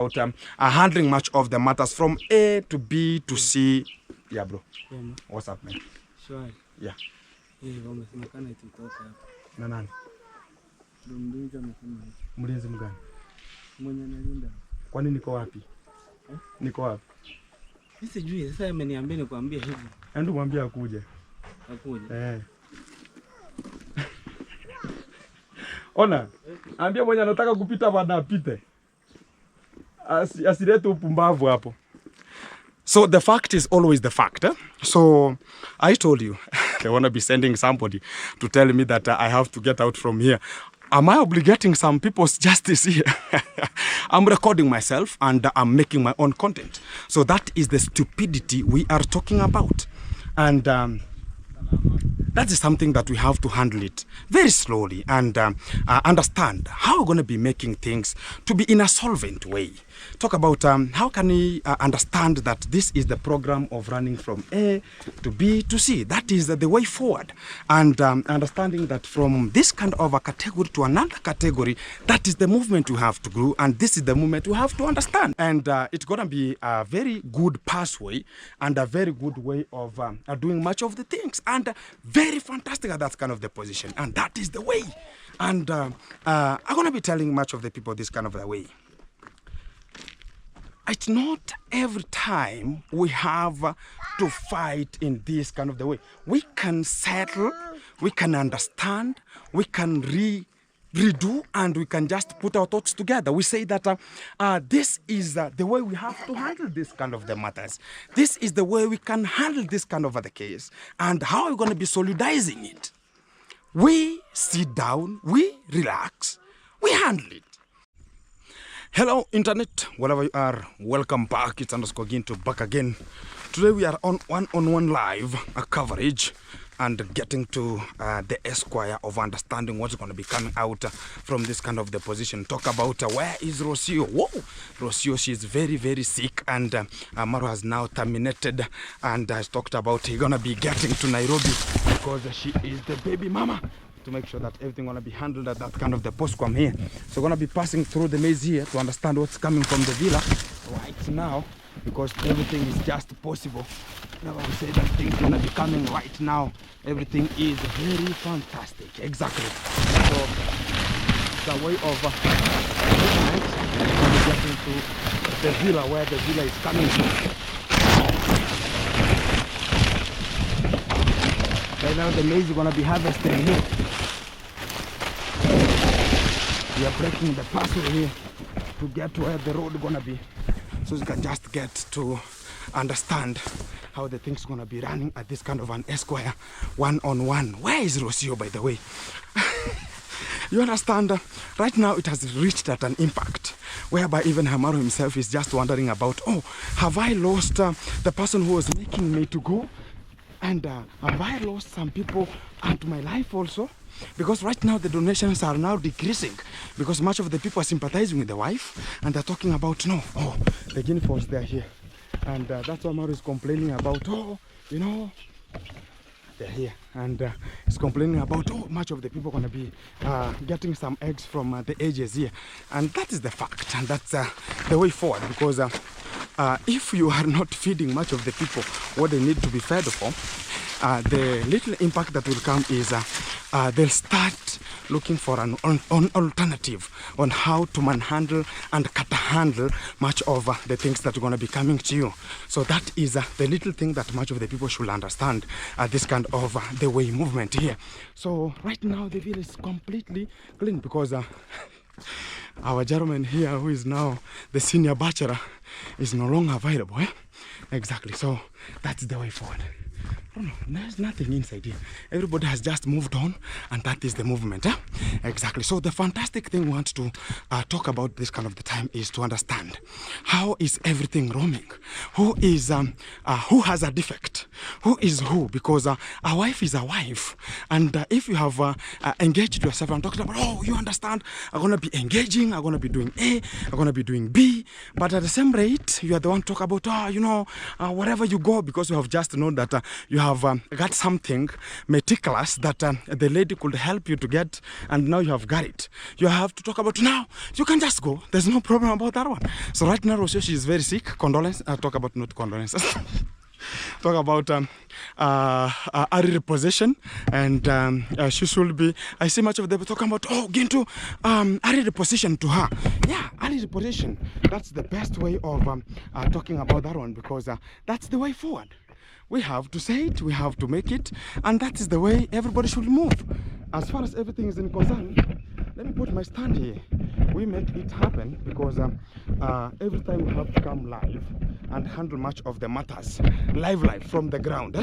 about handling much of the matters from A to B to C. Yeah, bro. Yeah, man. What's up, man? Sure. Yeah. Wamesemekana itutoka hapa. Na nani? Ndio mlinzi amesema. Mlinzi mgani? Mwenye analinda. Kwani niko wapi? Niko wapi? Mimi sijui, sasa ameniambia nikwambie hivi. Ndio mwambie akuje. Akuje. Ona, ambia mwenye anataka kupita bana apite. Asilete upumbavu hapo. So the fact is always the fact. So I told you, they want to be sending somebody to tell me that I have to get out from here. Am I obligating some people's justice here? I'm recording myself and I'm making my own content. So that is the stupidity we are talking about. And that is something that we have to handle it very slowly and understand how we're going to be making things to be in a solvent way. Talk about how can we understand that this is the program of running from A to B to C. That is the way forward. And understanding that from this kind of a category to another category, that is the movement we have to do. And this is the movement we have to understand. And it's going to be a very good pathway and a very good way of doing much of the things. And very fantastic at that kind of the position. And that is the way. And I'm going to be telling much of the people this kind of the way. It's not every time we have to fight in this kind of the way. We can settle, we can understand, we can redo, and we can just put our thoughts together. We say that this is the way we have to handle this kind of the matters. This is the way we can handle this kind of the case. And how are we going to be solidizing it? We sit down, we relax, we handle it. Hello internet, wherever you are, welcome back. It's underscore Ginto back again. Today we are on one-on-one live coverage and getting to the esquire of understanding what's going to be coming out from this kind of the position. Talk about where is Rosio. Whoa, Rosio, she's very, very sick, and Maro has now terminated and has talked about he's going to be getting to Nairobi because she is the baby mama, to make sure that everything gonna be handled at that kind of the postcom here. So we're gonna be passing through the maze here to understand what's coming from the villa right now, because everything is just possible. Now I would say that things gonna be coming right now. Everything is very fantastic. Exactly. So it's a way of getting to the villa, where the villa is coming from. Right now the maize is gonna be harvested here. We are breaking the pathway here to get to where the road is gonna be, so you can just get to understand how the thing's gonna be running at this kind of an esquire one-on-one. Where is Rosio, by the way? You understand, right now it has reached at an impact whereby even Maro himself is just wondering about, oh, have I lost the person who was making me to go? And have I lost some people into my life also? Because right now the donations are now decreasing, because much of the people are sympathizing with the wife and they're talking about, no, oh, the guinea fowls, they're here. And that's why Maro is complaining about, oh, you know, they're here. And he's complaining about, oh, much of the people are going to be getting some eggs from the edges here. And that is the fact, and that's the way forward, because if you are not feeding much of the people what they need to be fed for, the little impact that will come is they'll start looking for an alternative on how to manhandle and cut-handle much of the things that are going to be coming to you. So that is the little thing that much of the people should understand, this kind of the way movement here. So right now the village is completely clean, because our gentleman here, who is now the senior bachelor, is no longer available. Exactly. So that's the way forward. Oh no, there's nothing inside here. Everybody has just moved on, and that is the movement. Exactly. So the fantastic thing we want to talk about this kind of the time is to understand how is everything roaming, who is who has a defect, who is who, because a wife is a wife. And if you have engaged yourself and talking about, oh, you understand, I'm going to be engaging, I'm going to be doing A, I'm going to be doing B, but at the same rate, you are the one talk about, wherever you go, because you have just known that you have got something meticulous that the lady could help you to get, and now you have got it. You have to talk about now. You can just go. There's no problem about that one. So right now, Rosio, she is very sick. Condolence. Talk about not condolences. Talk about early repossession, and she should be. I see much of them talking about Gintu, early repossession to her. Yeah, early repossession. That's the best way of talking about that one, because that's the way forward. We have to say it, we have to make it, and that is the way everybody should move. As far as everything is concerned, let me put my stand here. We make it happen because every time we have to come live and handle much of the matters live from the ground.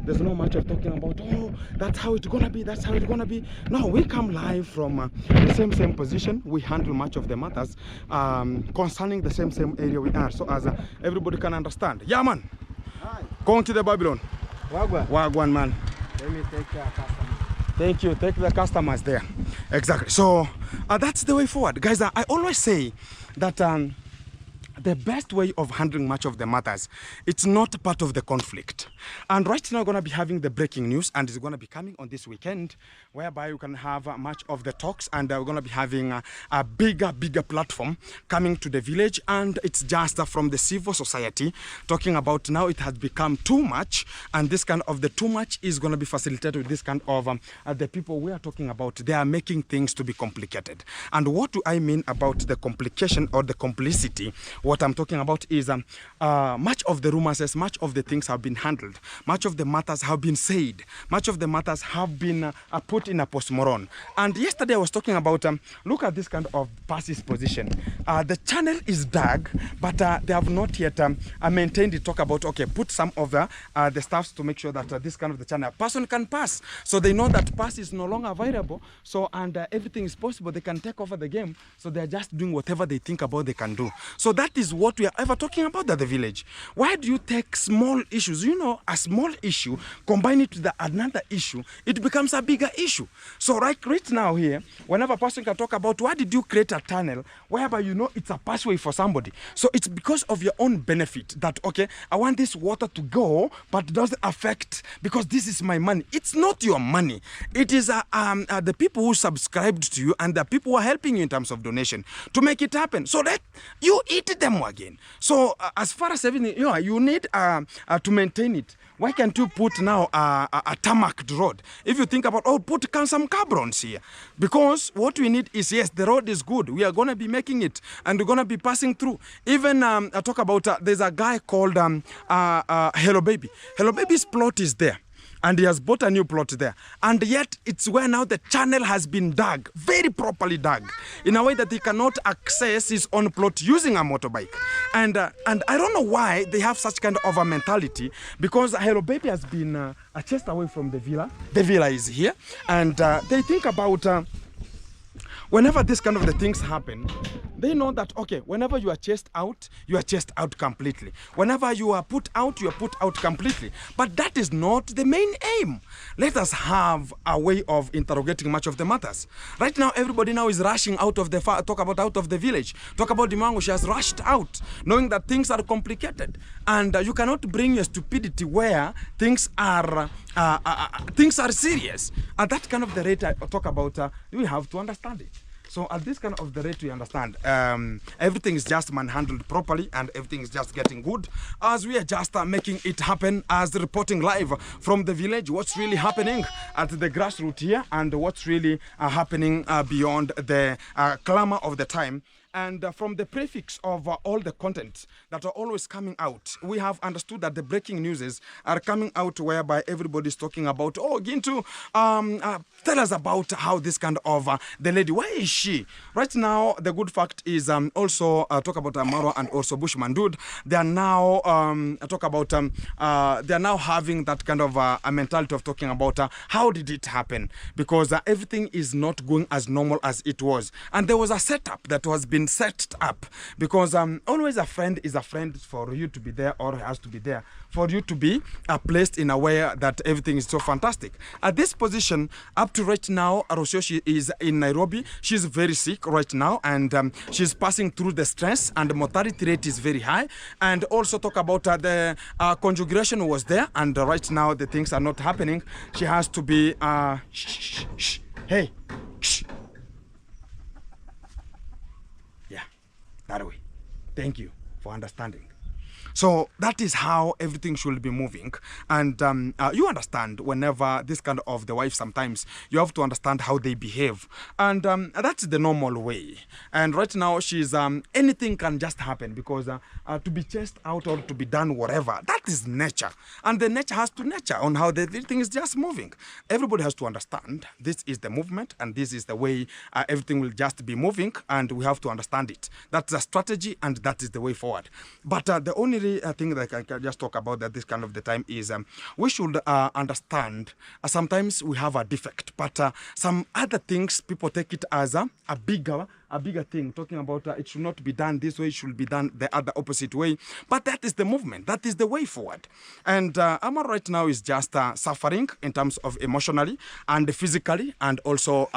There's no much of talking about, oh, that's how it's gonna be, that's how it's gonna be. No, we come live from the same position. We handle much of the matters concerning the same area we are, so as everybody can understand. Yeah, man. Hi. Going to the Babylon. Wagwan. Wagwan, man. Let me take your customer. Thank you. Take the customers there. Exactly. So that's the way forward, guys. I always say that the best way of handling much of the matters, it's not part of the conflict. And right now, we're going to be having the breaking news, and it's going to be coming on this weekend, whereby you can have much of the talks, and we're going to be having a bigger platform coming to the village. And it's just from the civil society talking about now it has become too much, and this kind of the too much is going to be facilitated with this kind of the people we are talking about. They are making things to be complicated. And what do I mean about the complication or the complicity? What I'm talking about is much of the rumors, much of the things have been handled, much of the matters have been said, much of the matters have been put in a postmortem. And yesterday I was talking about, look at this kind of passive position. The channel is dug, but they have not yet maintained it. Talk about, okay, put some of the stuffs to make sure that this kind of the channel person can pass. So they know that pass is no longer available. So, and everything is possible. They can take over the game. So they're just doing whatever they think about they can do. So that is what we are ever talking about at the village. Why do you take small issues? You know, a small issue, combine it with another issue, it becomes a bigger issue. So right now here, whenever a person can talk about why did you create a tunnel, whereby you know it's a pathway for somebody. So it's because of your own benefit that, okay, I want this water to go, but it doesn't affect, because this is my money. It's not your money. It is the people who subscribed to you and the people who are helping you in terms of donation to make it happen. So that you eat them again. So as far as everything, you know, you need to maintain it. Why can't you put now a tarmac road? If you think about, oh, put some cabrons here. Because what we need is, yes, the road is good. We are going to be making it, and we're going to be passing through. Even I talk about, there's a guy called Hello Baby. Hello Baby's plot is there. And he has bought a new plot there. And yet, it's where now the channel has been dug, very properly dug, in a way that he cannot access his own plot using a motorbike. And I don't know why they have such kind of a mentality, because Hello Baby has been chased away from the villa. The villa is here. And they think about... whenever this kind of the things happen, they know that, okay, whenever you are chased out completely. Whenever you are put out completely. But that is not the main aim. Let us have a way of interrogating much of the matters. Right now, everybody now is rushing out of the talk about out of the village. Talk about Dimango, she has rushed out, knowing that things are complicated. And you cannot bring your stupidity where things are serious. At that kind of the rate I talk about, we have to understand it. So at this kind of the rate we understand, everything is just manhandled properly, and everything is just getting good, as we are just making it happen, as reporting live from the village, what's really happening at the grassroots here, and what's really happening beyond the clamor of the time. And from the prefix of all the content that are always coming out, we have understood that the breaking news are coming out whereby everybody's talking about, oh, Gintu, tell us about how this kind of, the lady, where is she? Right now, the good fact is also talk about Maro and also Bushman Dude. They are now, talk about, they are now having that kind of a mentality of talking about how did it happen? Because everything is not going as normal as it was. And there was a setup that was been been set up, because always a friend is a friend for you to be there, or has to be there for you to be placed in a way that everything is so fantastic. At this position, up to right now, Rosio, she is in Nairobi. She's very sick right now, and she's passing through the stress, and the mortality rate is very high. And also talk about the conjugation was there, and right now the things are not happening. She has to be shh, shh, hey, shh. Yeah, that way. Thank you for understanding. So that is how everything should be moving. And you understand, whenever this kind of the wife, sometimes you have to understand how they behave. And that's the normal way. And right now she's, anything can just happen, because to be chased out or to be done whatever, that is nature. And the nature has to nature on how the thing is just moving. Everybody has to understand this is the movement, and this is the way everything will just be moving, and we have to understand it. That's a strategy, and that is the way forward. But the only thing that I can just talk about at this kind of the time is we should understand sometimes we have a defect, but some other things people take it as a bigger thing, talking about it should not be done this way, it should be done the other opposite way. But that is the movement, that is the way forward. And Amar right now is just suffering in terms of emotionally and physically, and also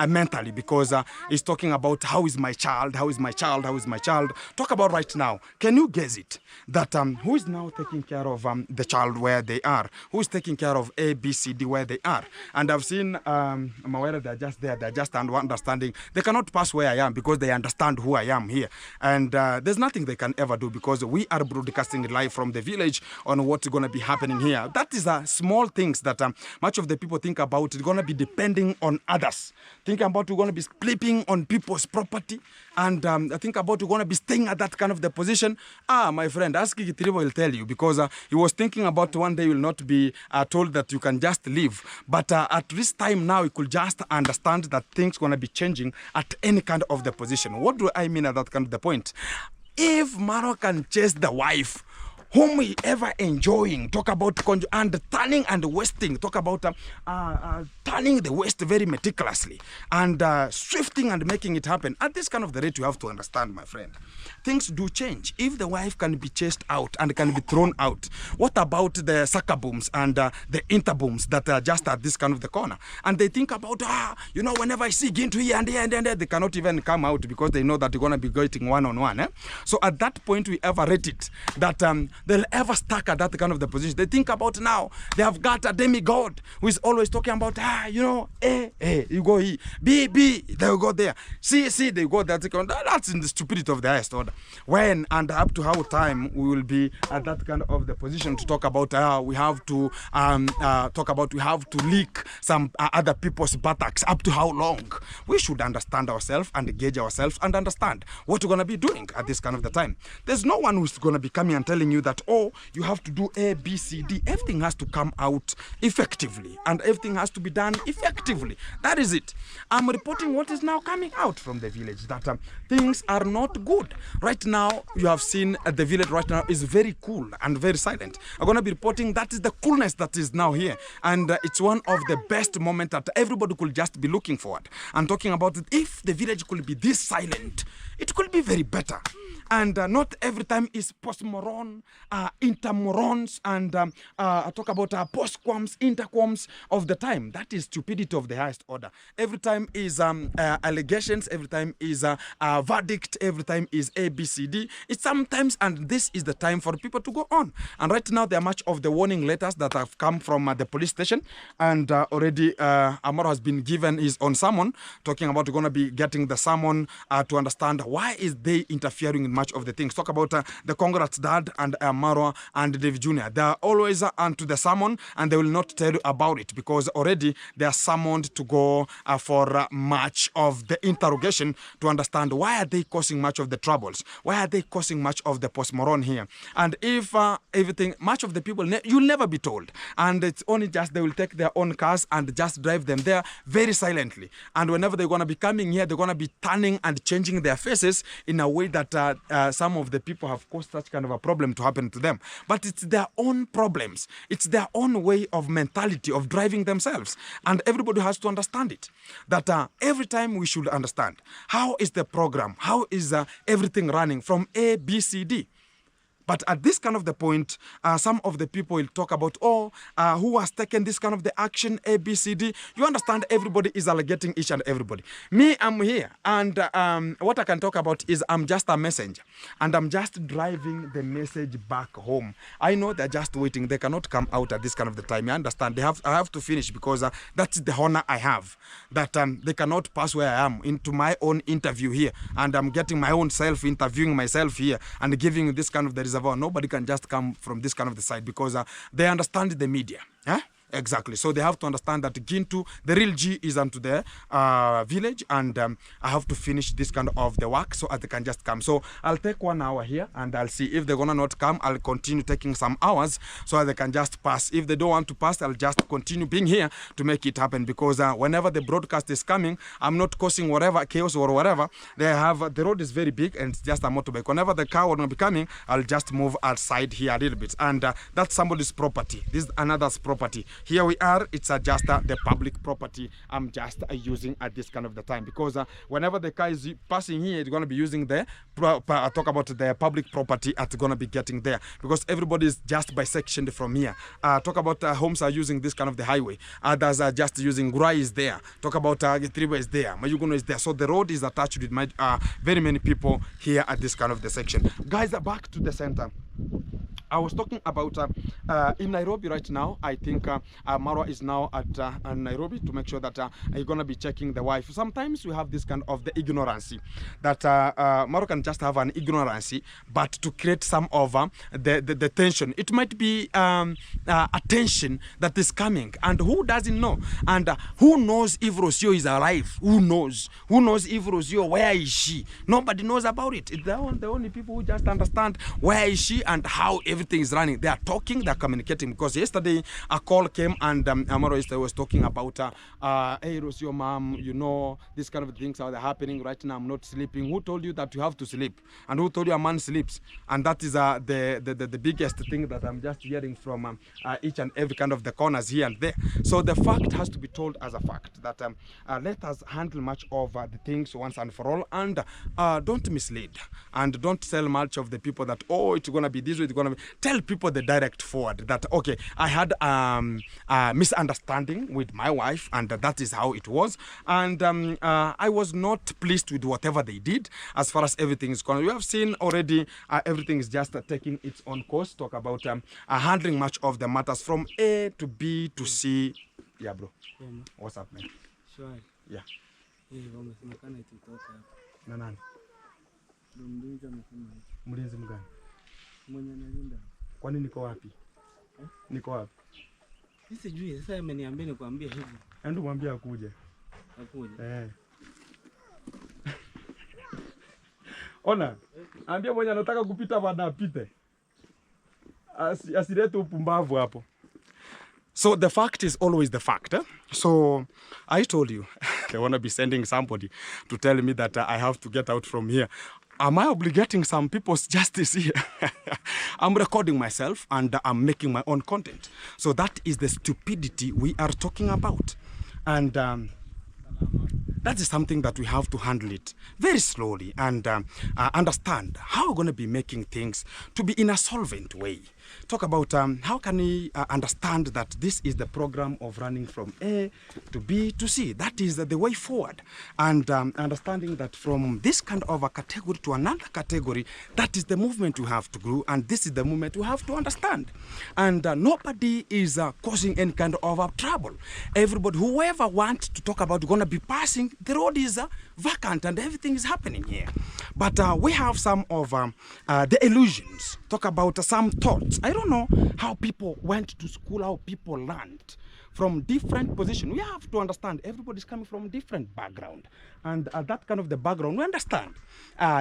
mentally, because he's talking about how is my child, how is my child, how is my child. Talk about right now. Can you guess it? That who is now taking care of the child where they are? Who is taking care of A, B, C, D where they are? And I've seen Mawera, they're just there, they're just understanding. They cannot pass where I am, because they understand who I am here. And there's nothing they can ever do, because we are broadcasting live from the village on what's going to be happening here. That is small things that much of the people think about. It's going to be depending on others. Think about we're going to be sleeping on people's property. And think about we're going to be staying at that kind of the position. My friend, ask Kitribo will tell you, because he was thinking about one day will not be told that you can just leave. But at this time now, he could just understand that things going to be changing at any kind of the position. What do I mean at that kind of the point? If Maro can chase the wife whom we ever enjoying, talk about and turning and wasting, talk about turning the waste very meticulously, and swifting and making it happen. At this kind of the rate, you have to understand, my friend, things do change. If the wife can be chased out and can be thrown out, what about the sucker booms and the interbooms that are just at this kind of the corner? And they think about, whenever I see Gintu here and here and there, they cannot even come out, because they know that they're going to be getting one-on-one. So at that point, we ever rate it that they'll ever stuck at that kind of the position. They think about now, they have got a demigod who is always talking about, A, you go here, B, they'll go there, C, they go there. That's in the stupidity of the highest order. When and up to how time we will be at that kind of the position to talk about we have to leak some other people's buttocks. Up to how long? We should understand ourselves and gauge ourselves and understand what we're going to be doing at this kind of the time. There's no one who's going to be coming and telling you that, you have to do A, B, C, D. Everything has to come out effectively, and everything has to be done effectively. That is it. I'm reporting what is now coming out from the village, that things are not good. Right now, you have seen the village right now is very cool and very silent. I'm going to be reporting that is the coolness that is now here. And it's one of the best moments that everybody could just be looking forward. I'm talking about it. If the village could be this silent, it could be very better. And not every time is post-moron, intermorons, and talk about post-quams, interquams of the time. That is stupidity of the highest order. Every time is allegations, every time is verdict, every time is A, B, C, D. It's sometimes, and this is the time for people to go on. And right now, there are much of the warning letters that have come from the police station, and already Maro has been given his own summon, talking about going to be getting the summon to understand why is they interfering in much of the things. Talk about the Congrats dad and Maro and Dave Jr. They are always onto the summon, and they will not tell you about it, because already they are summoned to go for much of the interrogation to understand why are they causing much of the troubles, why are they causing much of the post-moron here. And if everything, much of the people, you'll never be told, and it's only just they will take their own cars and just drive them there very silently. And whenever they're going to be coming here, they're going to be turning and changing their face faces in a way that some of the people have caused such kind of a problem to happen to them. But it's their own problems. It's their own way of mentality of driving themselves. And everybody has to understand it. That every time we should understand how is the program, how is everything running from A, B, C, D. But at this kind of the point, some of the people will talk about, who has taken this kind of the action, A, B, C, D. You understand, everybody is allocating each and everybody. Me, I'm here. And what I can talk about is I'm just a messenger. And I'm just driving the message back home. I know they're just waiting. They cannot come out at this kind of the time. You understand? I have to finish because that's the honor I have. That they cannot pass where I am into my own interview here. And I'm getting my own self, interviewing myself here and giving this kind of the reservoir. Nobody can just come from this kind of the side because they understand the media. Exactly. So they have to understand that Gintu, the real G is onto the village, and I have to finish this kind of the work so they can just come. So I'll take 1 hour here and I'll see if they're gonna not come. I'll continue taking some hours so they can just pass. If they don't want to pass, I'll just continue being here to make it happen because whenever the broadcast is coming, I'm not causing whatever chaos or whatever. The road is very big and it's just a motorbike. Whenever the car will be coming, I'll just move outside here a little bit, and that's somebody's property. This is another's property. Here we are, it's just the public property I'm just using at this kind of the time because whenever the car is passing here, it's going to be using the, talk about the public property it's going to be getting there because everybody is just bisectioned from here. Talk about homes are using this kind of the highway. Others are just using Gurai is there. Talk about Triba is there. Mayugono is there. So the road is attached with very many people here at this kind of the section. Guys, back to the center. I was talking about in Nairobi right now. I think Maro is now at Nairobi to make sure that you're going to be checking the wife. Sometimes we have this kind of the ignorance that Maro can just have an ignorance, but to create some of the tension. It might be a tension that is coming, and who doesn't know? And who knows if Rosio is alive? Who knows? Who knows if Rosio, where is she? Nobody knows about it. It's the only people who just understand where is she and how everything is running. They are talking, they are communicating. Because yesterday a call came and Maro was talking about, hey Rosio, mom, you know, these kind of things are happening right now. I'm not sleeping. Who told you that you have to sleep? And who told you a man sleeps? And that is the biggest thing that I'm just hearing from each and every kind of the corners here and there. So the fact has to be told as a fact that let us handle much of the things once and for all, and don't mislead and don't tell much of the people that, oh, it's going to be this way, it's going to be. Tell people the direct forward that, okay, I had a misunderstanding with my wife and that is how it was, and I was not pleased with whatever they did as far as everything is concerned. We have seen already everything is just taking its own course. Talk about handling much of the matters from A to B to C. Yeah, bro. Yeah, what's up, man? Sure. Yeah. Wamesemekana ikitoka hapa. Na nani? Mlinzi amesema. Mlinzi mgani? Mwenye analinda. Kwani niko wapi? Niko wapi? Sijui, sasa ameniambia nikwambie hivi. Ndio mwambie akuje. Akuje. Ona, ambia mwenye anataka kupita bana apite. Asilete upumbavu hapo. So the fact is always the fact. So I told you, they want to be sending somebody to tell me that I have to get out from here. Am I obligating some people's justice here? I'm recording myself and I'm making my own content. So that is the stupidity we are talking about. And that is something that we have to handle it very slowly and understand how we're going to be making things to be in a solvent way. Talk about how can we understand that this is the program of running from A to B to C. That is the way forward. And understanding that from this kind of a category to another category, that is the movement we have to do. And this is the movement we have to understand. And nobody is causing any kind of trouble. Everybody, whoever wants to talk about going to be passing, the road is vacant and everything is happening here. But we have some of the illusions. Talk about some thoughts I don't know how people went to school, how people learned from different positions. We have to understand everybody's coming from different background, and that kind of the background we understand.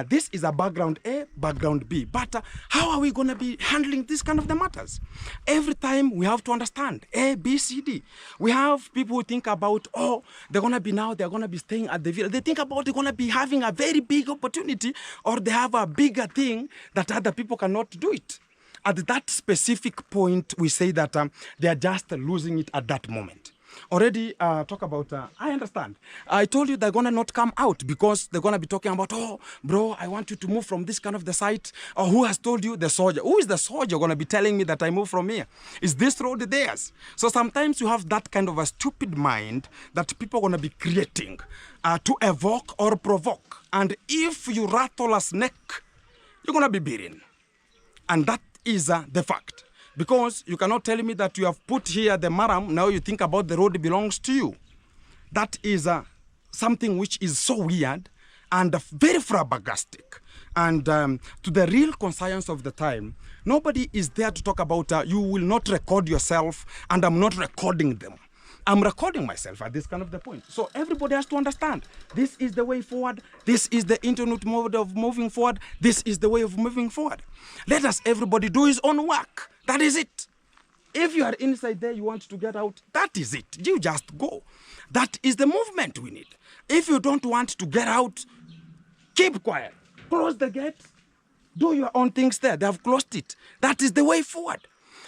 This is a background A, background B, but how are we going to be handling this kind of the matters? Every time we have to understand A, B, C, D. We have people who think about, oh, they're going to be staying at the villa. They think about they're going to be having a very big opportunity, or they have a bigger thing that other people cannot do it. At that specific point, we say that they are just losing it at that moment. Already talk about, I understand. I told you they're going to not come out because they're going to be talking about, oh, bro, I want you to move from this kind of the site. Or who has told you? The soldier. Who is the soldier going to be telling me that I move from here? Is this road theirs? So sometimes you have that kind of a stupid mind that people are going to be creating to evoke or provoke. And if you rattle a snake, you're going to be beaten. And that is the fact. Because you cannot tell me that you have put here the maram, now you think about the road belongs to you. That is something which is so weird and very flabbergastic. And to the real conscience of the time, nobody is there to talk about you will not record yourself, and I'm not recording them. I'm recording myself at this kind of the point. So everybody has to understand, this is the way forward. This is the internet mode of moving forward. This is the way of moving forward. Let us, everybody, do his own work. That is it. If you are inside there, you want to get out, that is it. You just go. That is the movement we need. If you don't want to get out, keep quiet. Close the gate. Do your own things there. They have closed it. That is the way forward.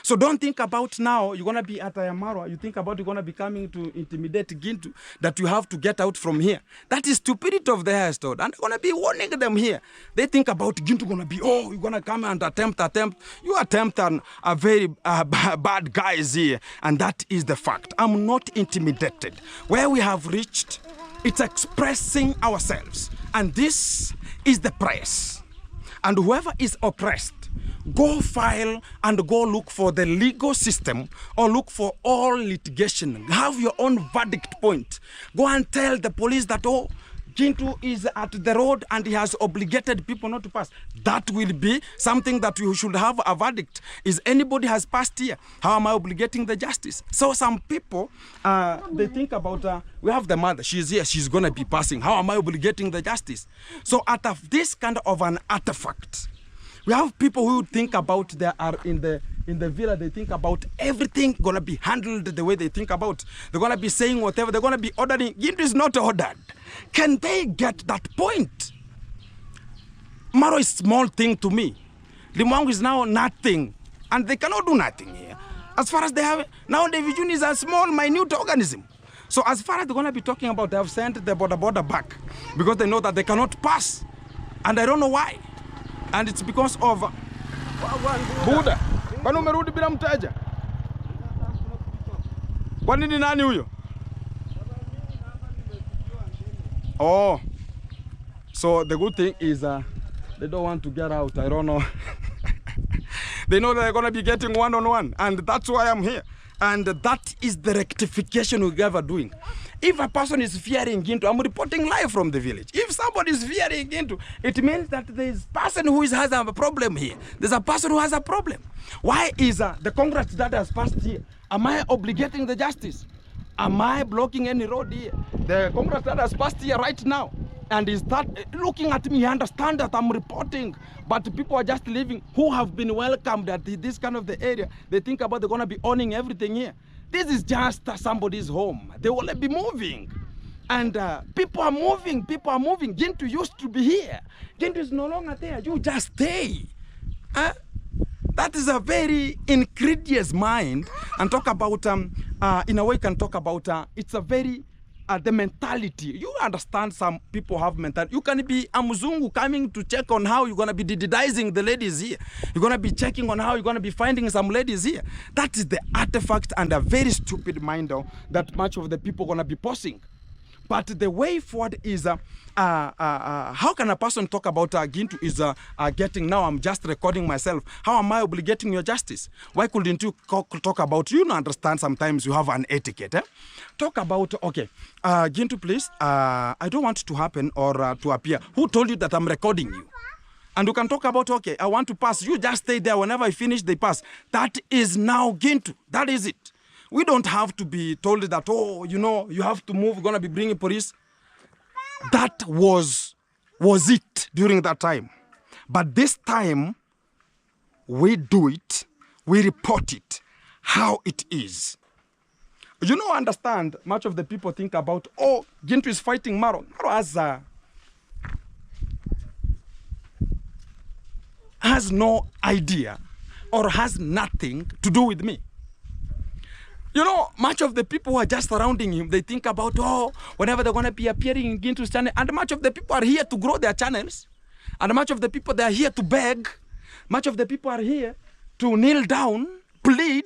So don't think about now you're going to be at Maro. You think about you're going to be coming to intimidate Gintu, that you have to get out from here. That is stupidity of the highest order. And they're going to be warning them here. They think about Gintu going to be, oh, you're going to come and attempt. You attempt on a very bad guys here. And that is the fact. I'm not intimidated. Where we have reached, it's expressing ourselves. And this is the press. And whoever is oppressed, go file and go look for the legal system or look for all litigation. Have your own verdict point. Go and tell the police that, oh, Gintu is at the road and he has obligated people not to pass. That will be something that you should have a verdict. Is anybody has passed here? How am I obligating the justice? So some people, they think about, we have the mother, she's here, she's going to be passing. How am I obligating the justice? So out of this kind of an artifact, we have people who think about they are in the villa, they think about everything gonna be handled the way they think about. They're gonna be saying whatever, they're gonna be ordering. Gintu is not ordered. Can they get that point? Maro is small thing to me. Limwangu is now nothing. And they cannot do nothing here. As far as they have, now the Vijun is a small, minute organism. So as far as they're gonna be talking about, they have sent the border back because they know that they cannot pass. And I don't know why. And it's because of Buda. Kwani umerudi bila mteja? Kwa nini nani huyo? Oh. So the good thing is they don't want to get out. I don't know. They know that they're going to be getting one-on-one. And that's why I'm here. And that is the rectification we're ever doing. If a person is fearing Gintu, I'm reporting live from the village. If somebody is fearing Gintu, it means that there's a person who has a problem here. There's a person who has a problem. Why is the Congress that has passed here? Am I obligating the justice? Am I blocking any road here? The Congress that has passed here right now, and he start looking at me, he understand that I'm reporting, but people are just leaving who have been welcomed at this kind of the area. They think about they're going to be owning everything here. This is just somebody's home. They will be moving. And people are moving. Gintu used to be here. Gintu is no longer there. You just stay. That is a very incredulous mind. And talk about, in a way, can talk about, it's a very, the mentality. You understand some people have mentality. You can be a Mzungu coming to check on how you're going to be didizing the ladies here. You're going to be checking on how you're going to be finding some ladies here. That is the artifact and a very stupid mind that much of the people are going to be posing. But the way forward is, how can a person talk about Gintu is getting, now I'm just recording myself. How am I obligating your justice? Why couldn't you talk about, you know, understand sometimes you have an etiquette. Talk about, okay, Gintu, please, I don't want to happen or to appear. Who told you that I'm recording you? And you can talk about, okay, I want to pass. You just stay there. Whenever I finish, they pass. That is now Gintu. That is it. We don't have to be told that, oh, you know, you have to move. We're going to be bringing police. That was it during that time. But this time, we do it. We report it how it is. You know, understand, much of the people think about, oh, Gintu is fighting Maro. Maro has no idea or has nothing to do with me. You know, much of the people who are just surrounding him, they think about, oh, whenever they're going to be appearing in Gintu's channel. And much of the people are here to grow their channels. And much of the people, they are here to beg. Much of the people are here to kneel down, plead,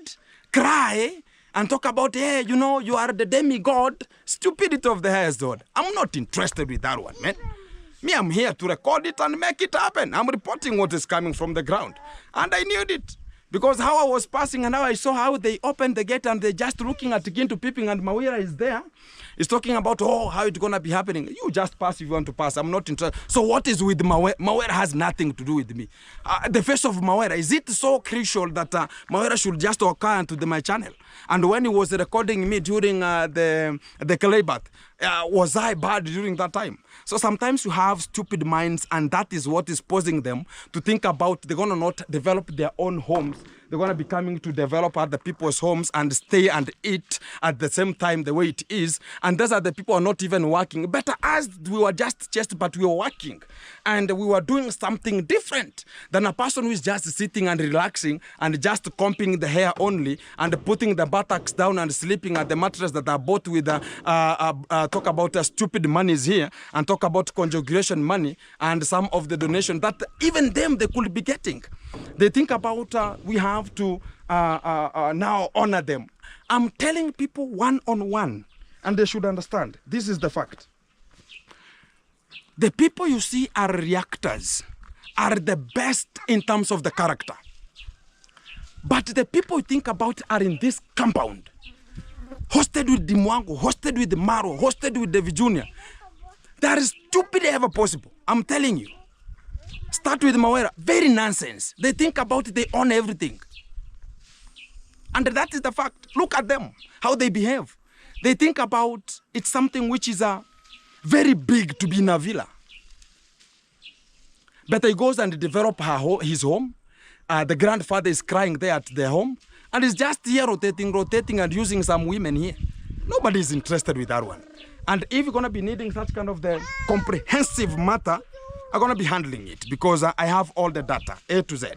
cry, and talk about, hey, you know, you are the demigod. Stupidity of the highest God. I'm not interested with that one, man. Me, I'm here to record it and make it happen. I'm reporting what is coming from the ground. And I knew it. Because how I was passing and how I saw how they opened the gate and they're just looking at Gintu peeping and Mawira is there. He's talking about, oh, how it's going to be happening. You just pass if you want to pass. I'm not interested. So what is with Mawira? Mawira has nothing to do with me. The face of Mawira, is it so crucial that Mawira should just occur into my channel? And when he was recording me during the clay bath, was I bad during that time? So sometimes you have stupid minds, and that is what is posing them to think about they're going to not develop their own homes. They're going to be coming to develop other people's homes and stay and eat at the same time the way it is. And those are the people who are not even working. But as we were just chest, but we were working. And we were doing something different than a person who is just sitting and relaxing and just combing the hair only and putting the buttocks down and sleeping at the mattress that are bought with, talk about stupid monies here and talk about conjugation money and some of the donation that even them they could be getting. They think about we have to now honor them. I'm telling people one-on-one, and they should understand. This is the fact. The people you see are reactors, are the best in terms of the character. But the people you think about are in this compound. Hosted with the Mwango, hosted with the Maro, hosted with the Junior. They are stupid ever possible. I'm telling you. Start with Mawera. Very nonsense. They think about it, they own everything. And that is the fact. Look at them, how they behave. They think about it's something which is very big to be in a villa. But he goes and develops his home. The grandfather is crying there at their home. And he's just here rotating and using some women here. Nobody is interested with that one. And if you're going to be needing such kind of the comprehensive matter, I'm going to be handling it because I have all the data, A to Z.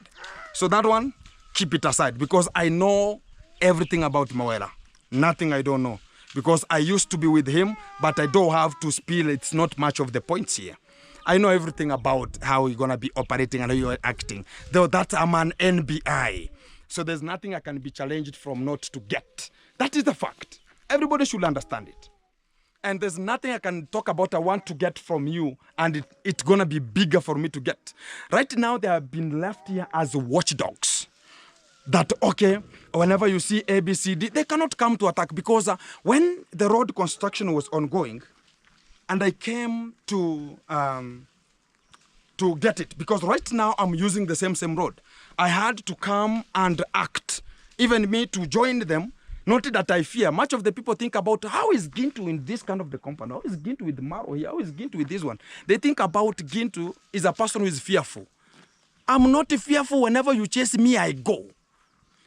So that one, keep it aside because I know everything about Mawela. Nothing I don't know. Because I used to be with him, but I don't have to spill. It's not much of the points here. I know everything about how you're going to be operating and how you're acting. Though that I'm an NBI. So there's nothing I can be challenged from not to get. That is the fact. Everybody should understand it. And there's nothing I can talk about I want to get from you, and it's going to be bigger for me to get. Right now, they have been left here as watchdogs. That, okay, whenever you see A, B, C, D, they cannot come to attack because when the road construction was ongoing, and I came to get it, because right now I'm using the same road. I had to come and act, even me to join them. Not that I fear. Much of the people think about how is Gintu in this kind of the company? How is Gintu with Maro here? How is Gintu with this one? They think about Gintu is a person who is fearful. I'm not fearful. Whenever you chase me, I go.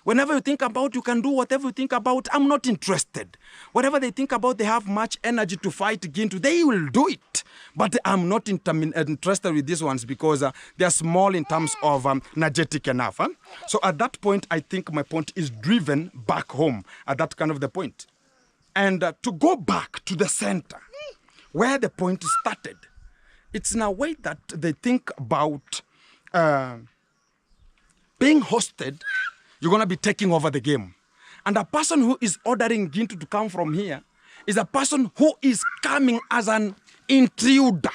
Whenever you think about, you can do whatever you think about, I'm not interested. Whatever they think about, they have much energy to fight Gintu, they will do it. But I'm not interested with these ones because they are small in terms of energetic enough. Huh? So at that point, I think my point is driven back home at that kind of the point. And to go back to the center, where the point started, it's in a way that they think about being hosted. You're going to be taking over the game. And a person who is ordering Gintu to come from here is a person who is coming as an intruder.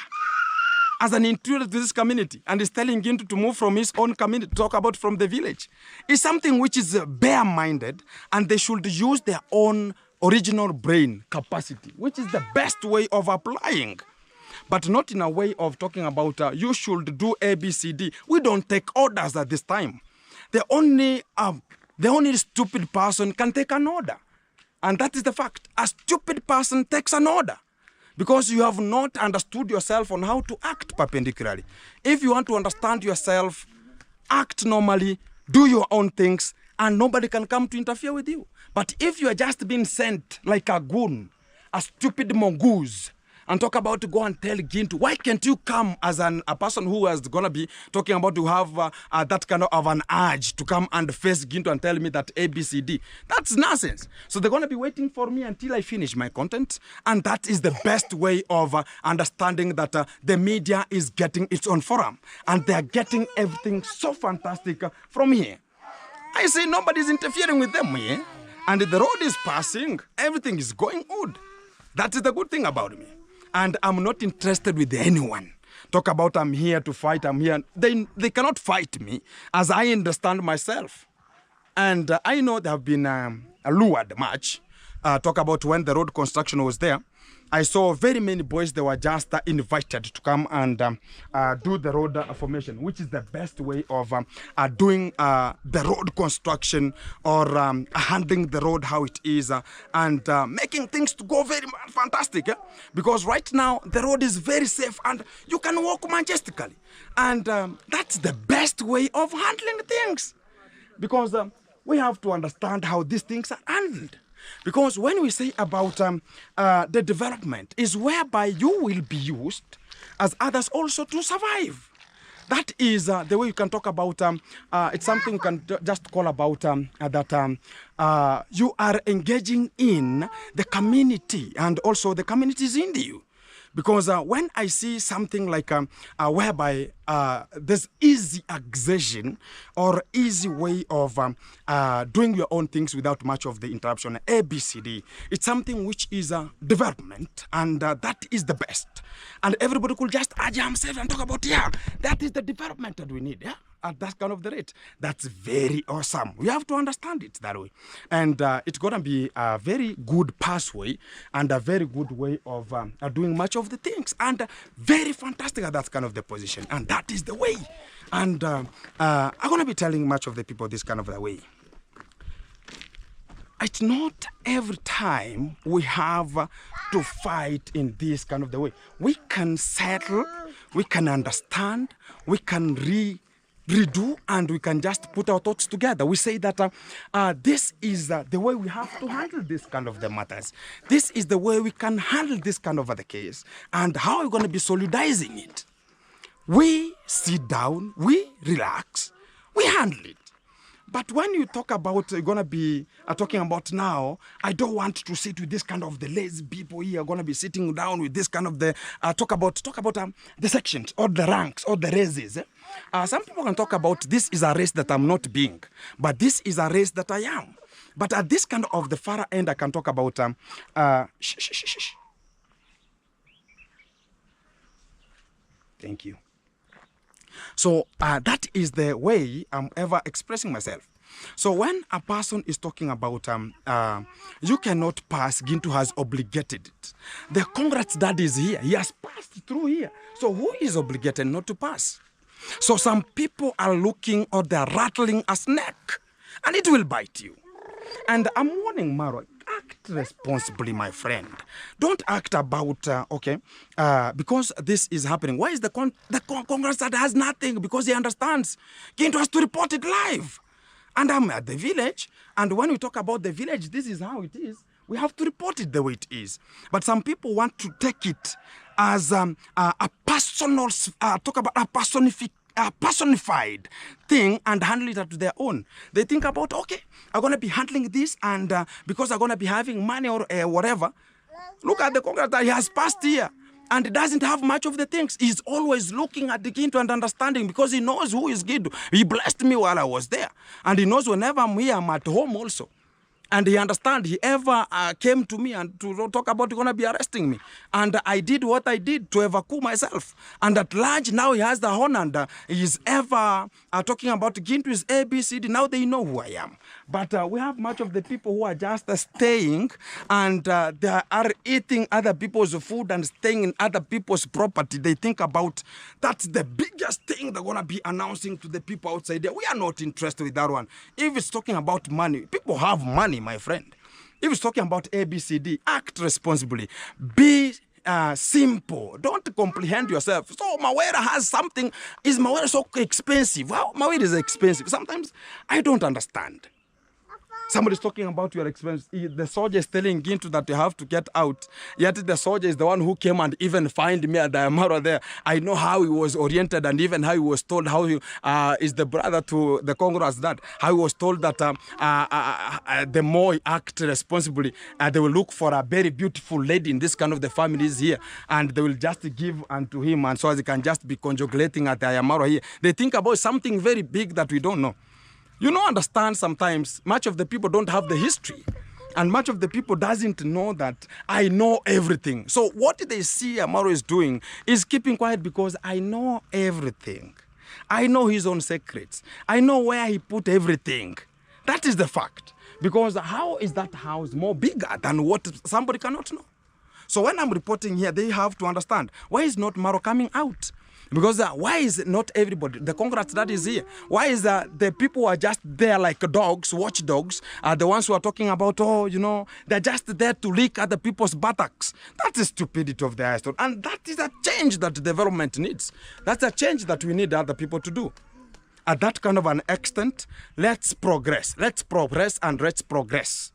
As an intruder to this community. And is telling Gintu to move from his own community, talk about from the village. It's something which is bare-minded, and they should use their own original brain capacity, which is the best way of applying. but not in a way of talking about you should do A, B, C, D. We don't take orders at this time. The only stupid person can take an order. And that is the fact. A stupid person takes an order because you have not understood yourself on how to act perpendicularly. If you want to understand yourself, act normally, do your own things, and nobody can come to interfere with you. But if you are just being sent like a goon, a stupid mongoose, and talk about to go and tell Gintu, why can't you come as a person who is going to be talking about to have that kind of an urge to come and face Gintu and tell me that A, B, C, D? That's nonsense. So they're going to be waiting for me until I finish my content. And that is the best way of understanding that the media is getting its own forum. And they're getting everything so fantastic from here. I say nobody's interfering with them here. And the road is passing. Everything is going good. That is the good thing about me. And I'm not interested with anyone. Talk about I'm here to fight, I'm here. They cannot fight me as I understand myself. And I know they have been lured much. Talk about when the road construction was there. I saw very many boys, they were just invited to come and do the road formation, which is the best way of doing the road construction or handling the road how it is and making things to go very fantastic. Because right now, the road is very safe and you can walk majestically. And that's the best way of handling things. Because we have to understand how these things are handled. Because when we say about the development is whereby you will be used as others also to survive. That is the way you can talk about, it's something you can just call about that you are engaging in the community and also the communities in you. Because when I see something like whereby there's easy accession or easy way of doing your own things without much of the interruption, ABCD, it's something which is development, and that is the best. And everybody could just urge himself and talk about, yeah, that is the development that we need, yeah, at that kind of the rate. That's very awesome. We have to understand it that way. And it's going to be a very good pathway and a very good way of doing much of the things. And very fantastic at that kind of the position. And that is the way. And I'm going to be telling much of the people this kind of the way. It's not every time we have to fight in this kind of the way. We can settle, we can understand, we can redo, and we can just put our thoughts together. We say that this is the way we have to handle this kind of the matters. This is the way we can handle this kind of the case. And how are we going to be solidizing it? We sit down, we relax, we handle it. But when you talk about, you're going to be talking about now, I don't want to sit with this kind of the lazy people here, going to be sitting down with this kind of the, talk about the sections or the ranks or the races. Some people can talk about this is a race that I'm not being, but this is a race that I am. But at this kind of the far end, I can talk about, Thank you. So that is the way I'm ever expressing myself. So when a person is talking about you cannot pass, Gintu has obligated it. The Congrats dad is here. He has passed through here. So who is obligated not to pass? So some people are looking or they're rattling a snake and it will bite you. And I'm warning Maro, act responsibly, my friend. Don't act about, because this is happening. Why is the Congress that has nothing? Because he understands. Gintu has to report it live. And I'm at the village. And when we talk about the village, this is how it is. We have to report it the way it is. But some people want to take it as a personal, talk about a personified thing and handle it to their own. They think about, okay, I'm going to be handling this and because I'm going to be having money or whatever. Look at the Congress that he has passed here and doesn't have much of the things. He's always looking at the Gintu and understanding because he knows who is Gintu. He blessed me while I was there. And he knows whenever I'm here, I'm at home also. And he understand. He ever came to me and to talk about going to be arresting me. And I did what I did to evacuate myself. And at large, now he has the honor and he's ever talking about Gintu is ABCD. Now they know who I am. But we have much of the people who are just staying and they are eating other people's food and staying in other people's property. They think about that's the biggest thing they're going to be announcing to the people outside there. We are not interested with that one. If it's talking about money, people have money, my friend. If it's talking about ABCD, act responsibly. Be simple. Don't comprehend yourself. So Mawera has something. Is Mawera so expensive? Well, Mawera is expensive. Sometimes I don't understand. Somebody's talking about your expense. The soldier is telling Gintu that you have to get out. Yet the soldier is the one who came and even find me at the Maro there. I know how he was oriented and even how he was told how he is the brother to the Congress dad. How he was told that the more he act responsibly, they will look for a very beautiful lady in this kind of the families here. And they will just give unto him. And so as he can just be conjugulating at the Ayamaro here. They think about something very big that we don't know. You know, understand sometimes much of the people don't have the history. And much of the people doesn't know that I know everything. So what they see Amaro is doing is keeping quiet because I know everything. I know his own secrets. I know where he put everything. That is the fact. Because how is that house more bigger than what somebody cannot know? So when I'm reporting here, they have to understand, why is not Maro coming out? Because why is not everybody, the Congress that is here, why is the people who are just there like dogs, watchdogs, are the ones who are talking about, oh, you know, they're just there to lick other people's buttocks. That's the stupidity of the history. And that is a change that development needs. That's a change that we need other people to do. At that kind of an extent, let's progress. Let's progress and let's progress.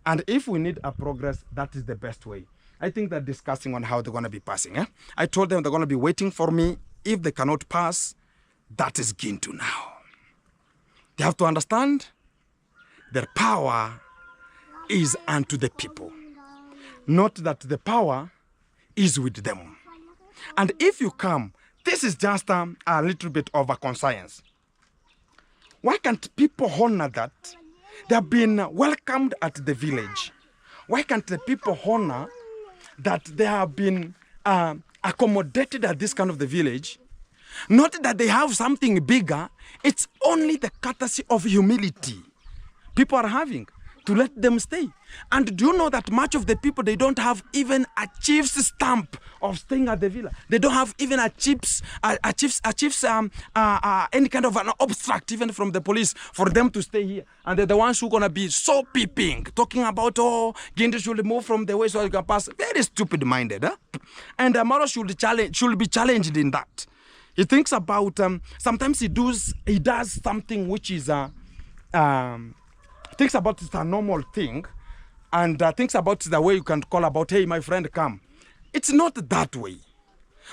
And if we need a progress, that is the best way. I think they're discussing on how they're going to be passing. I told them they're going to be waiting for me. If they cannot pass, that is Gintu now. They have to understand their power is unto the people, not that the power is with them. And if you come, this is just a little bit of a conscience. Why can't people honor that? They have been welcomed at the village. Why can't the people honor that they have been accommodated at this kind of the village? Not that they have something bigger. It's only the courtesy of humility people are having to let them stay. And do you know that much of the people, they don't have even a chief's stamp of staying at the villa. They don't have even a chief's any kind of an obstruct even from the police for them to stay here. And they're the ones who are going to be so peeping, talking about, oh, Gintu should move from the way so you can pass. Very stupid-minded. And Maro should be challenged in that. He thinks about, sometimes he does something which is, thinks about it's a normal thing, and thinks about the way you can call about, hey, my friend, come. It's not that way.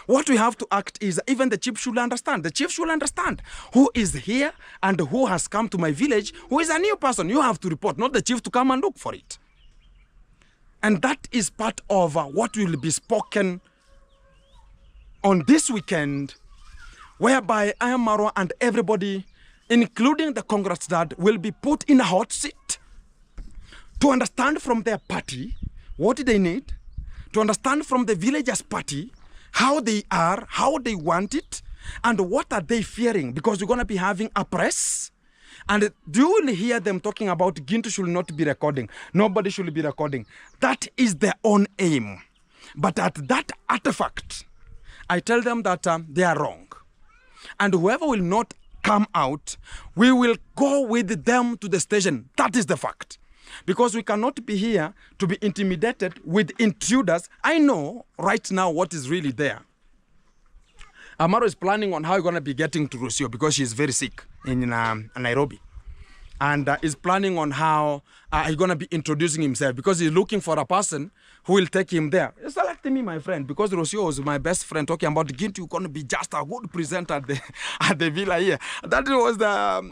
What we have to act is, even the chief should understand. The chief should understand who is here and who has come to my village, who is a new person. You have to report, not the chief to come and look for it. And that is part of what will be spoken on this weekend, whereby I am Maro and everybody, including the Congress dad, will be put in a hot seat to understand from their party what they need, to understand from the villagers' party how they are, how they want it, and what are they fearing, because we're going to be having a press. And you will hear them talking about Gintu should not be recording. Nobody should be recording. That is their own aim. But at that artifact, I tell them that they are wrong. And whoever will not come out, we will go with them to the station. That is the fact. Because we cannot be here to be intimidated with intruders. I know right now what is really there. Maro is planning on how he's going to be getting to Rosio because she is very sick in Nairobi. And is planning on how he's going to be introducing himself because he's looking for a person who will take him there. Select me, my friend, because Rosio was my best friend talking about Gintu. You're going to be just a good presenter at the villa here. That was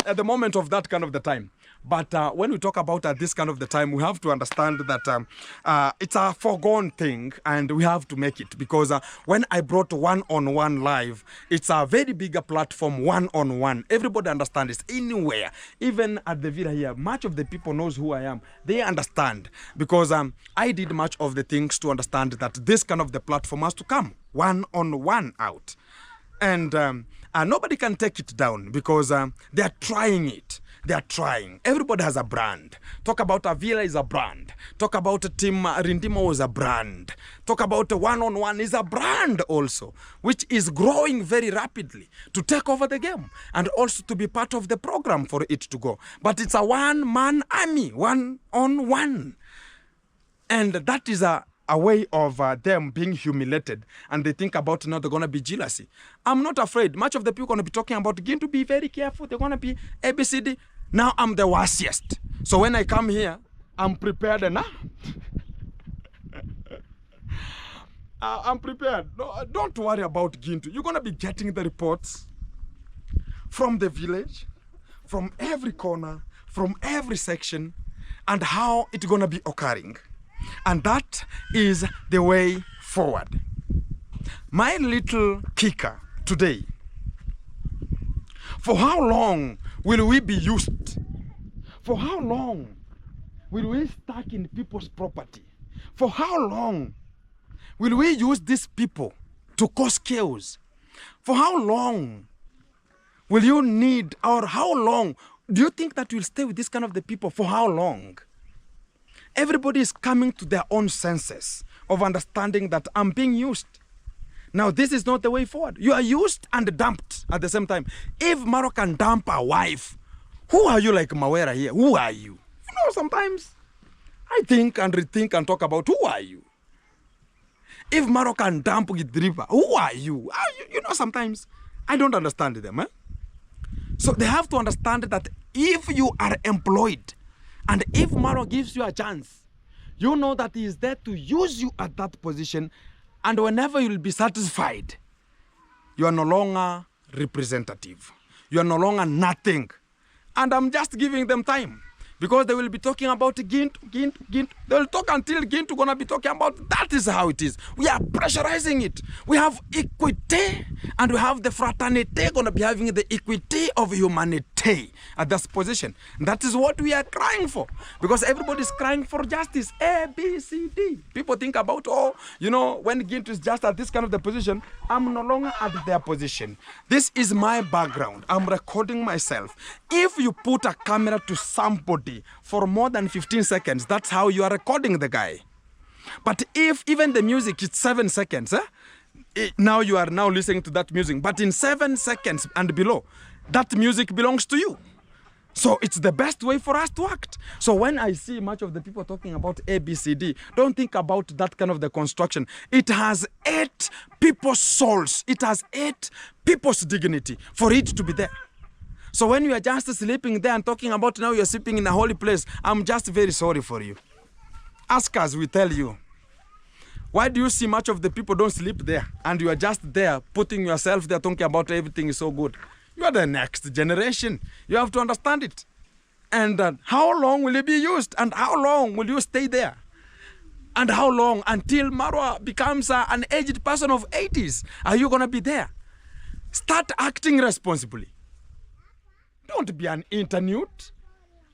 at the moment of that kind of the time. But when we talk about at this kind of the time, we have to understand that it's a foregone thing and we have to make it. Because when I brought one-on-one live, it's a very bigger platform, one-on-one. Everybody understands it anywhere. Even at at the villa here, much of the people knows who I am. They understand because I did much of the things to understand that this kind of the platform has to come one-on-one out. And nobody can take it down because they are trying it. They are trying. Everybody has a brand. Talk about Avila is a brand. Talk about Team Rindimo is a brand. Talk about one-on-one is a brand also, which is growing very rapidly to take over the game and also to be part of the program for it to go. But it's a one-man army, one-on-one. And that is a way of them being humiliated, and they think about now they're going to be jealousy. I'm not afraid. Much of the people going to be talking about going to be very careful. They're going to be ABCD. Now I'm the worstest. So when I come here, I'm prepared enough. I'm prepared. No, don't worry about Gintu. You're going to be getting the reports from the village, from every corner, from every section, and how it's going to be occurring. And that is the way forward. My little kicker today, for how long will we be used? For how long will we stuck in people's property? For how long will we use these people to cause chaos? For how long will you need, or how long do you think that you'll stay with this kind of the people? For how long? Everybody is coming to their own senses of understanding that I'm being used. Now, this is not the way forward. You are used and dumped at the same time. If Maro can dump a wife, who are you like Mawera here? Who are you? You know, sometimes I think and rethink and talk about who are you? If Maro can dump with River, who are you? You know, sometimes I don't understand them. Eh? So they have to understand that if you are employed, and if Maro gives you a chance, you know that he is there to use you at that position, and whenever you will be satisfied, you are no longer representative. You are no longer nothing. And I'm just giving them time. Because they will be talking about Gint. They will talk until Gint gonna be talking about that is how it is. We are pressurizing it. We have equity and we have the fraternity gonna be having the equity of humanity at this position. That is what we are crying for. Because everybody is crying for justice. A, B, C, D. People think about, oh, you know, when Gint is just at this kind of the position, I'm no longer at their position. This is my background. I'm recording myself. If you put a camera to somebody for more than 15 seconds, that's how you are recording the guy. But if even the music is 7 seconds, now you are now listening to that music, but in 7 seconds and below, that music belongs to you. So it's the best way for us to act. So when I see much of the people talking about ABCD, don't think about that kind of the construction. It has 8 people's souls. It has 8 people's dignity for it to be there. So when you are just sleeping there and talking about now you're sleeping in a holy place, I'm just very sorry for you. Ask us, we tell you. Why do you see much of the people don't sleep there and you are just there putting yourself there talking about everything is so good? You are the next generation. You have to understand it. And how long will you be used? And how long will you stay there? And how long until Maro becomes an aged person of 80s? Are you going to be there? Start acting responsibly. Don't be an internute.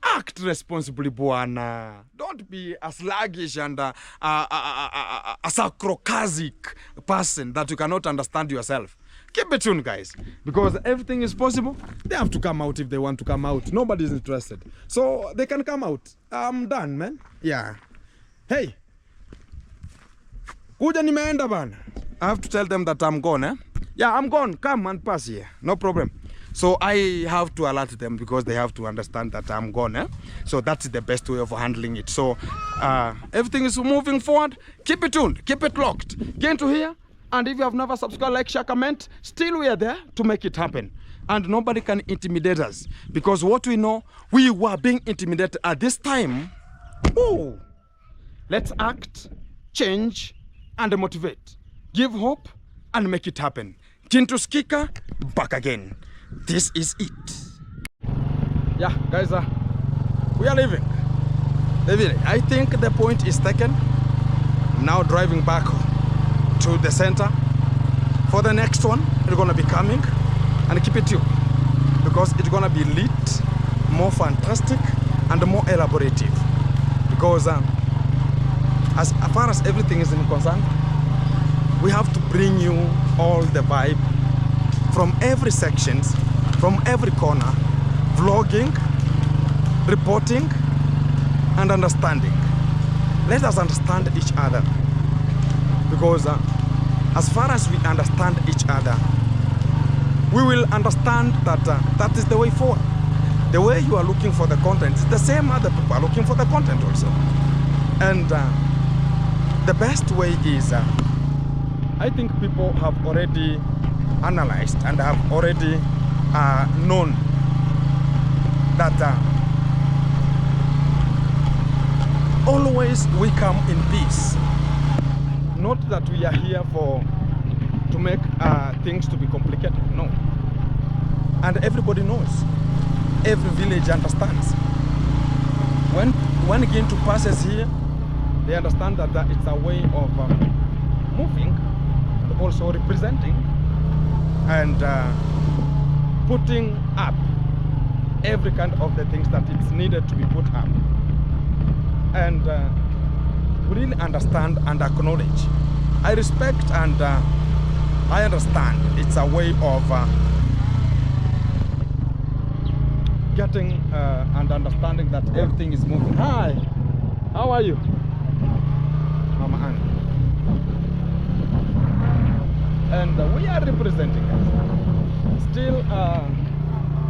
Act responsibly, Buana. Don't be a sluggish and a sarcastic person that you cannot understand yourself. Keep it tuned, guys, because everything is possible. They have to come out if they want to come out. Nobody's interested. So they can come out. I'm done, man. Yeah. Hey. Kuja nimeenda bana. I have to tell them that I'm gone, eh? Yeah, I'm gone. Come and pass here. No problem. So I have to alert them because they have to understand that I'm gone. Eh? So that's the best way of handling it. So everything is moving forward. Keep it tuned. Keep it locked. Get into here. And if you have never subscribed, like, share, comment, still we are there to make it happen. And nobody can intimidate us. Because what we know, we were being intimidated at this time. Oh, let's act, change, and motivate. Give hope and make it happen. Gintu Skika, back again. This is it. Yeah, guys, we are leaving. I think the point is taken. I'm now driving back to the center. For the next one, it's gonna be coming, and keep it tuned because it's gonna be lit, more fantastic and more elaborative, because as far as everything is concerned, we have to bring you all the vibe from every sections, from every corner, vlogging, reporting, and understanding. Let us understand each other, because as far as we understand each other, we will understand that that is the way forward. The way you are looking for the content is the same other people are looking for the content also. And the best way is, I think people have already analyzed and have already known that always we come in peace. Not that we are here to make things to be complicated, no. And everybody knows, every village understands. When Gintu passes here, they understand that it's a way of moving, and also representing, and putting up every kind of the things that it's needed to be put up. And we really understand and acknowledge. I respect and I understand it's a way of getting and understanding that everything is moving. Hi, how are you? Mama Anne. And we are representing us. Still,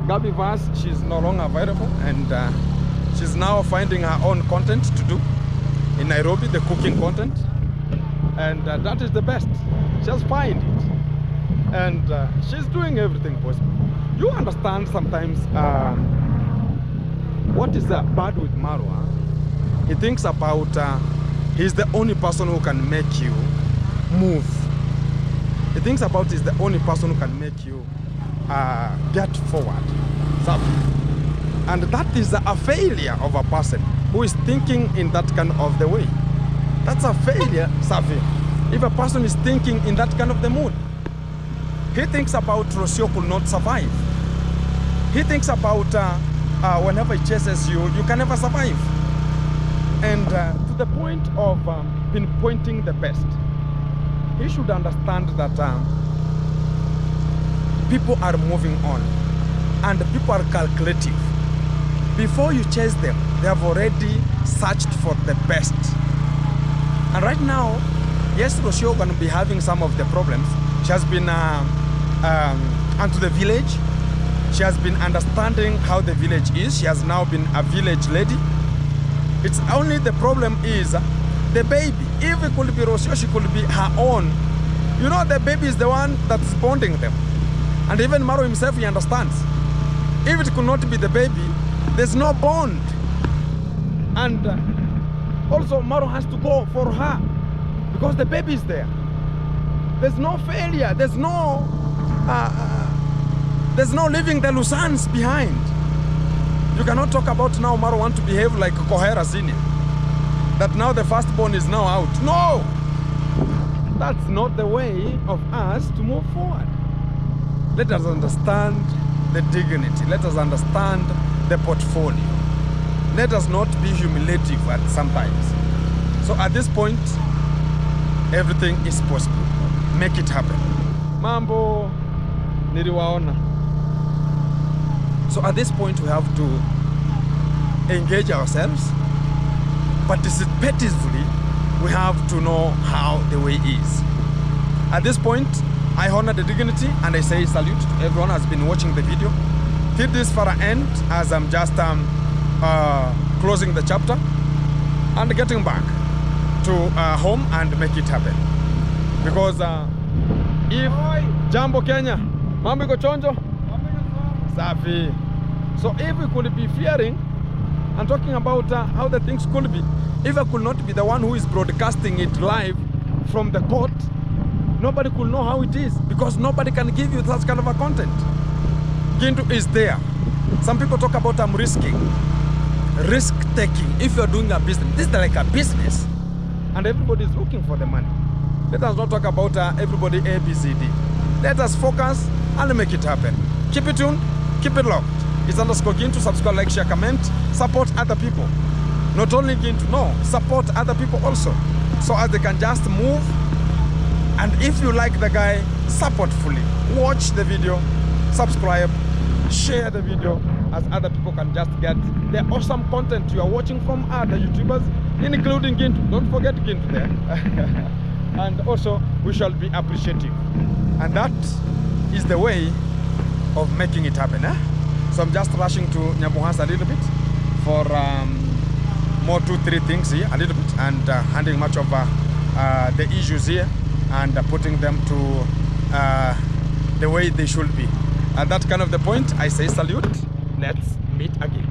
Gabi Vaz, she's no longer available, and she's now finding her own content to do in Nairobi, the cooking content, and that is the best. Just find it, and she's doing everything possible. You understand sometimes what is bad with Maro? He thinks about he's the only person who can make you move. He thinks about he's the only person who can make you get forward. So, and that is a failure of a person who is thinking in that kind of the way. That's a failure, Safi. If a person is thinking in that kind of the mood, he thinks about Rosio could not survive. He thinks about whenever he chases you, you can never survive. And to the point of pinpointing the best, he should understand that people are moving on and people are calculative. Before you chase them, they have already searched for the best. And right now, yes, Rosio going to be having some of the problems. She has been onto the village. She has been understanding how the village is. She has now been a village lady. It's only the problem is the baby. If it could be Rosio, she could be her own. You know, the baby is the one that's bonding them. And even Maro himself, he understands. If it could not be the baby, there's no bond. And also Maro has to go for her because the baby is there. There's no failure. There's no leaving the Lusans behind. You cannot talk about now Maro want to behave like Kohera Senior. That now the firstborn is now out. No! That's not the way of us to move forward. Let us understand the dignity. Let us understand the portfolio. Let us not be humiliative at sometimes. So at this point, everything is possible. Make it happen. Mambo niliwaona. So at this point, we have to engage ourselves. Participatively, we have to know how the way is. At this point, I honor the dignity and I say salute to everyone who has been watching the video till this far end, as I'm just closing the chapter and getting back to home and make it happen. Because if Jambo Kenya, mambo iko chonjo, safi. So if we could be fearing and talking about how the things could be, if I could not be the one who is broadcasting it live from the court, nobody could know how it is, because nobody can give you such kind of a content. Gintu is there. Some people talk about I'm risking, risk taking. If you're doing a business, this is like a business, and everybody is looking for the money. Let us not talk about everybody A, B, C, D. Let us focus and make it happen. Keep it tuned, keep it locked. It's underscore Gintu. Subscribe, like, share, comment. Support other people. Not only Gintu, no. Support other people also. So as they can just move. And if you like the guy, support fully. Watch the video. Subscribe. Share the video. As other people can just get the awesome content you are watching from other YouTubers, including Gintu. Don't forget Gintu there. And also, we shall be appreciative. And that is the way of making it happen. So I'm just rushing to Nyabuhas a little bit for more 2-3 things here, a little bit, and handling much of the issues here and putting them to the way they should be. At that kind of the point, I say salute. Let's meet again.